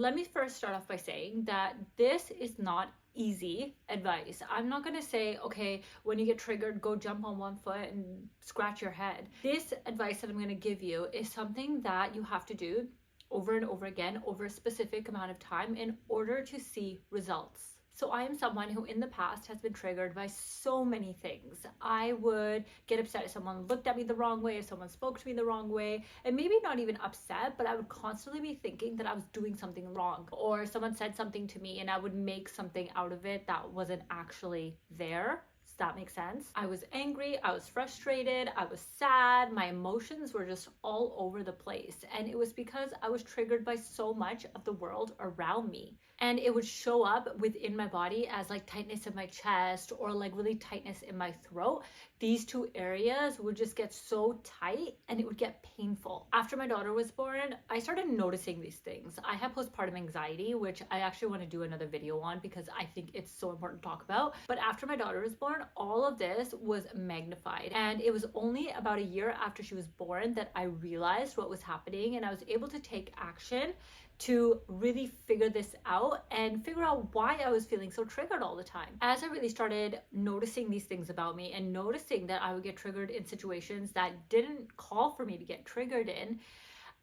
let me first start off by saying that this is not easy advice. I'm not going to say, okay, when you get triggered, go jump on one foot and scratch your head. This advice that I'm going to give you is something that you have to do over and over again over a specific amount of time in order to see results. So I am someone who in the past has been triggered by so many things. I would get upset if someone looked at me the wrong way, if someone spoke to me the wrong way, and maybe not even upset, but I would constantly be thinking that I was doing something wrong, or someone said something to me and I would make something out of it that wasn't actually there. Does that make sense? I was angry, I was frustrated, I was sad, my emotions were just all over the place. And it was because I was triggered by so much of the world around me. And it would show up within my body as like tightness in my chest or like really tightness in my throat. These two areas would just get so tight and it would get painful. After my daughter was born, I started noticing these things. I have postpartum anxiety, which I actually want to do another video on because I think it's so important to talk about. But after my daughter was born, all of this was magnified. And it was only about a year after she was born that I realized what was happening and I was able to take action to really figure this out and figure out why I was feeling so triggered all the time. As I really started noticing these things about me and noticing that I would get triggered in situations that didn't call for me to get triggered in,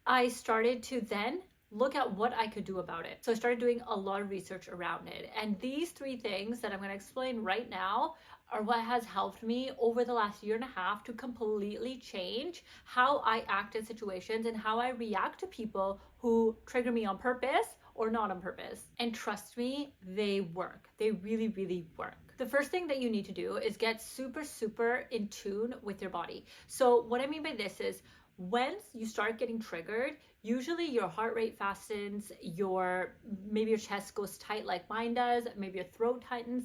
I started to then look at what I could do about it. So I started doing a lot of research around it. And these three things that I'm going to explain right now are what has helped me over the last year and a half to completely change how I act in situations and how I react to people who trigger me on purpose or not on purpose. And trust me, they work. They really, really work. The first thing that you need to do is get super in tune with your body. So what I mean by this is, once you start getting triggered, usually your heart rate fastens, maybe your chest goes tight like mine does, maybe your throat tightens.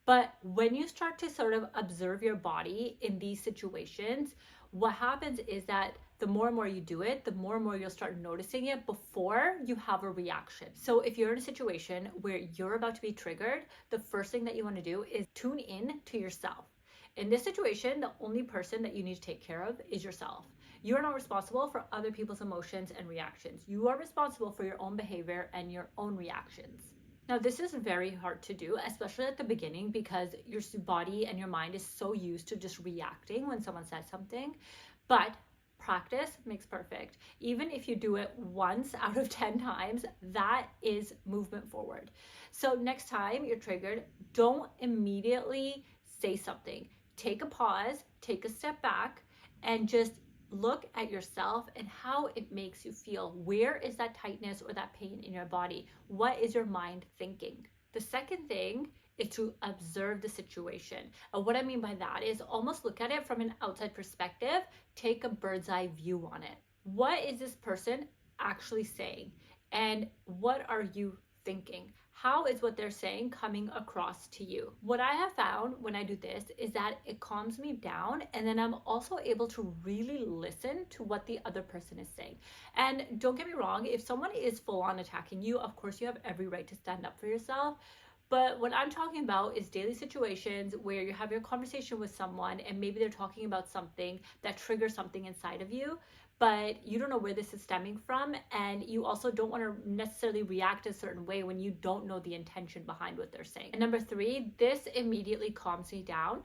But when you start to sort of observe your body in these situations, what happens is that the more and more you do it, the more and more you'll start noticing it before you have a reaction. So if you're in a situation where you're about to be triggered, the first thing that you want to do is tune in to yourself. In this situation, the only person that you need to take care of is yourself. You are not responsible for other people's emotions and reactions. You are responsible for your own behavior and your own reactions. Now, this is very hard to do, especially at the beginning, because your body and your mind is so used to just reacting when someone says something. But practice makes perfect. Even if you do it once out of 10 times, that is movement forward. So next time you're triggered, don't immediately say something. Take a pause, take a step back, and just look at yourself and how it makes you feel. Where is that tightness or that pain in your body? What is your mind thinking? The second thing is to observe the situation. And what I mean by that is almost look at it from an outside perspective. Take a bird's eye view on it. What is this person actually saying? And what are you thinking? How is what they're saying coming across to you? What I have found when I do this is that it calms me down, and then I'm also able to really listen to what the other person is saying. And don't get me wrong, if someone is full on attacking you, of course you have every right to stand up for yourself. But what I'm talking about is daily situations where you have your conversation with someone and maybe they're talking about something that triggers something inside of you, but you don't know where this is stemming from, and you also don't want to necessarily react a certain way when you don't know the intention behind what they're saying. And number 3, this immediately calms me down.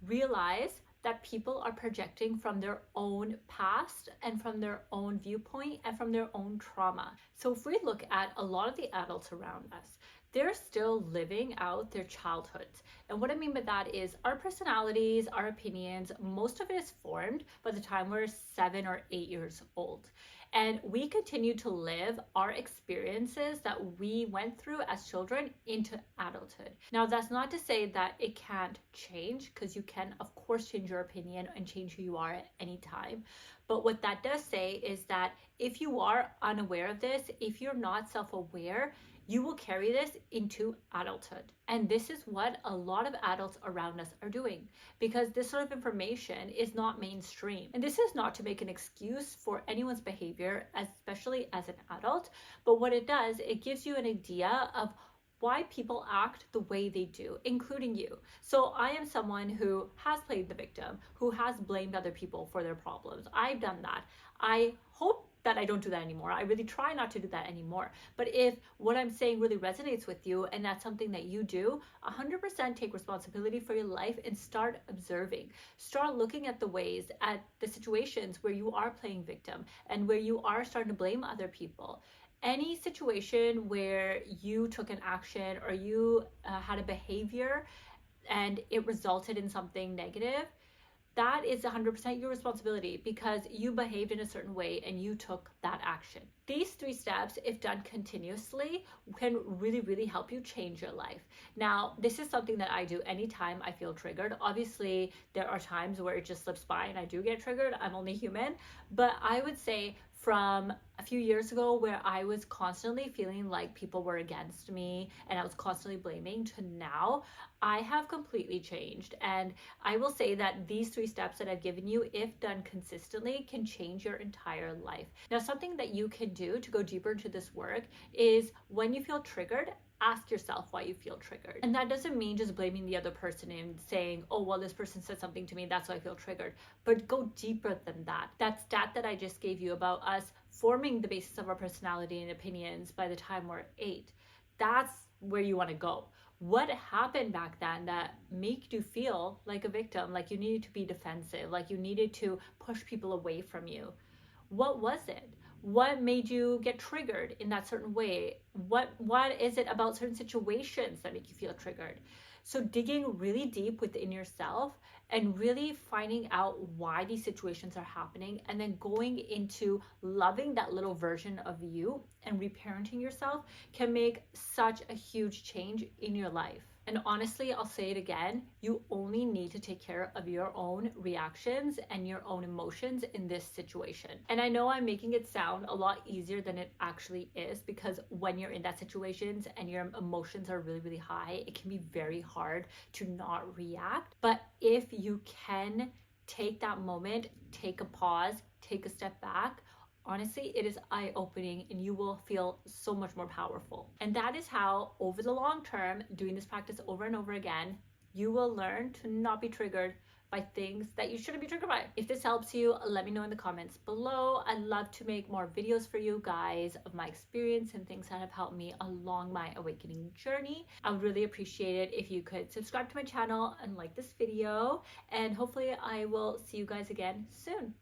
Realize that people are projecting from their own past and from their own viewpoint and from their own trauma. So if we look at a lot of the adults around us, they're still living out their childhoods. And what I mean by that is our personalities, our opinions, most of it is formed by the time we're 7 or 8 years old. And we continue to live our experiences that we went through as children into adulthood. Now, that's not to say that it can't change, because you can, of course, change your opinion and change who you are at any time. But what that does say is that if you are unaware of this, if you're not self-aware, you will carry this into adulthood. And this is what a lot of adults around us are doing, because this sort of information is not mainstream. And this is not to make an excuse for anyone's behavior, especially as an adult, but what it does, it gives you an idea of why people act the way they do, including you. So I am someone who has played the victim, who has blamed other people for their problems. I've done that. I hope that I don't do that anymore. I really try not to do that anymore. But if what I'm saying really resonates with you and that's something that you do, 100% take responsibility for your life and start observing. Start looking at the ways, at the situations where you are playing victim and where you are starting to blame other people. Any situation where you took an action or you had a behavior and it resulted in something negative, that is 100% your responsibility because you behaved in a certain way and you took that action. These 3 steps, if done continuously, can really, really help you change your life. Now, this is something that I do anytime I feel triggered. Obviously, there are times where it just slips by and I do get triggered. I'm only human. But I would say from a few years ago where I was constantly feeling like people were against me and I was constantly blaming, to now, I have completely changed. And I will say that these 3 steps that I've given you, if done consistently, can change your entire life. Now, something that you can do to go deeper into this work is when you feel triggered, ask yourself why you feel triggered. And that doesn't mean just blaming the other person and saying, oh, well, this person said something to me, that's why I feel triggered. But go deeper than that. That stat that I just gave you about us forming the basis of our personality and opinions by the time we're 8, that's where you want to go. What happened back then that made you feel like a victim, like you needed to be defensive, like you needed to push people away from you? What was it? What made you get triggered in that certain way? What is it about certain situations that make you feel triggered? So digging really deep within yourself and really finding out why these situations are happening, and then going into loving that little version of you and reparenting yourself can make such a huge change in your life. And honestly, I'll say it again, you only need to take care of your own reactions and your own emotions in this situation. And I know I'm making it sound a lot easier than it actually is, because when you're in that situations and your emotions are really, really high, it can be very hard to not react. But if you can take that moment, take a pause, take a step back, honestly, it is eye-opening and you will feel so much more powerful. And that is how, over the long term, doing this practice over and over again, you will learn to not be triggered by things that you shouldn't be triggered by. If this helps you, let me know in the comments below. I'd love to make more videos for you guys of my experience and things that have helped me along my awakening journey. I would really appreciate it if you could subscribe to my channel and like this video, and hopefully I will see you guys again soon.